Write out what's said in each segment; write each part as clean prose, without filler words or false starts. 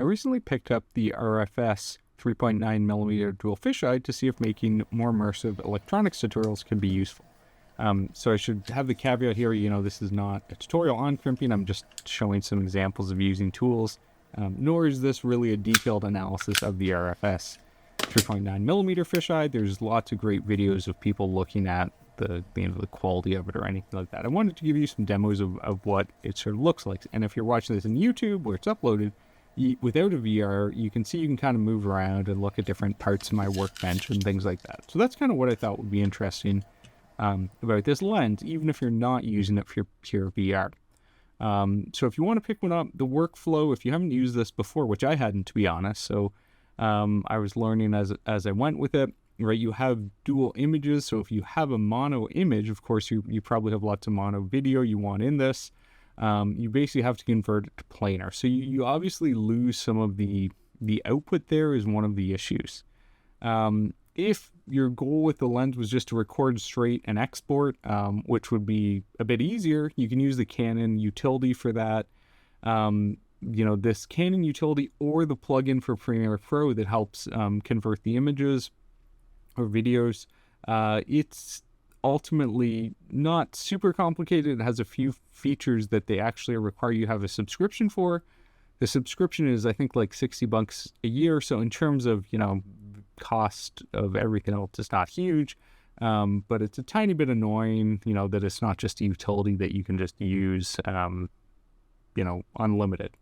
I recently picked up the RFS 3.9mm dual fisheye to see if making more immersive electronics tutorials could be useful. So I should have the caveat here, this is not a tutorial on crimping. I'm just showing some examples of using tools, nor is this really a detailed analysis of the RFS 3.9mm fisheye. There's lots of great videos of people looking at the quality of it or anything like that. I wanted to give you some demos of what it sort of looks like. And if you're watching this in YouTube where it's uploaded, without a VR, you can kind of move around and look at different parts of my workbench and things like that. So that's kind of what I thought would be interesting about this lens, even if you're not using it for pure VR. So if you want to pick one up, the workflow, if you haven't used this before, which I hadn't, to be honest, so I was learning as I went with it, right? You have dual images. So if you have a mono image, of course, you probably have lots of mono video you want in this. You basically have to convert it to planar. So you obviously lose some of the output there is one of the issues. If your goal with the lens was just to record straight and export, which would be a bit easier, you can use the Canon utility for that. This Canon utility or the plugin for Premiere Pro that helps convert the images or videos. It's ultimately not super complicated. It has a few features that they actually require you have a subscription for. The subscription is, I think, like $60 a year. So in terms of, cost of everything else, it's not huge. But it's a tiny bit annoying, that it's not just a utility that you can just use, unlimited.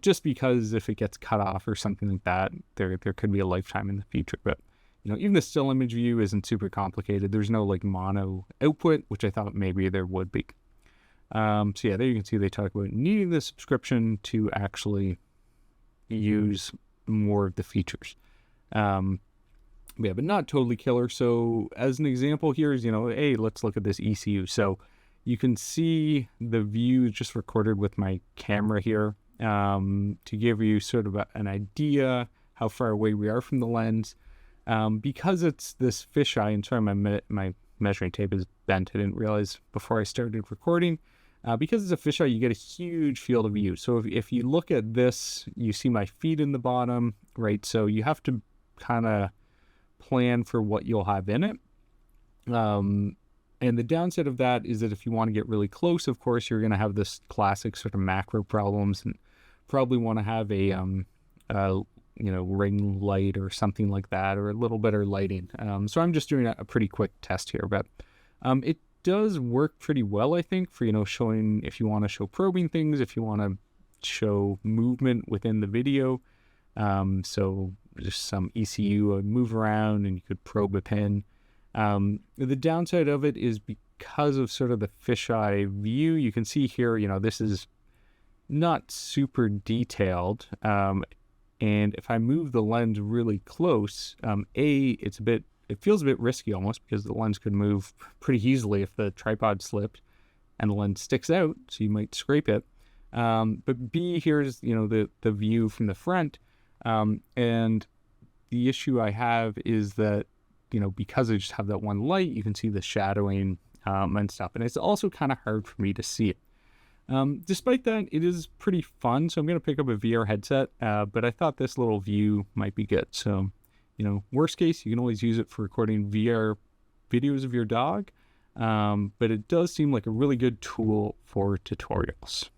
Just because if it gets cut off or something like that, there could be a lifetime in the future. But even the still image view isn't super complicated. There's no mono output, which I thought maybe there would be. So yeah, there you can see they talk about needing the subscription to actually use more of the features. But not totally killer. So as an example here is, hey, let's look at this ECU. So you can see the view just recorded with my camera here to give you sort of an idea how far away we are from the lens. Because it's this fisheye, and sorry, my measuring tape is bent. I didn't realize before I started recording. Because it's a fisheye, you get a huge field of view. So if you look at this, you see my feet in the bottom, right? So you have to kind of plan for what you'll have in it. And the downside of that is that if you want to get really close, of course, you're going to have this classic sort of macro problems and probably want to have a ring light or something like that, or a little better lighting. So I'm just doing a pretty quick test here, but it does work pretty well, I think, for, showing, if you want to show probing things, if you want to show movement within the video. So just some ECU would move around and you could probe a pin. The downside of it is because of sort of the fisheye view, you can see here, this is not super detailed. And if I move the lens really close, it feels a bit risky almost, because the lens could move pretty easily if the tripod slipped and the lens sticks out, so you might scrape it. But B, here's, the view from the front. And the issue I have is that, because I just have that one light, you can see the shadowing and stuff. And it's also kind of hard for me to see it. Despite that, it is pretty fun. So I'm going to pick up a VR headset, but I thought this little view might be good. So, worst case, you can always use it for recording VR videos of your dog. But it does seem like a really good tool for tutorials.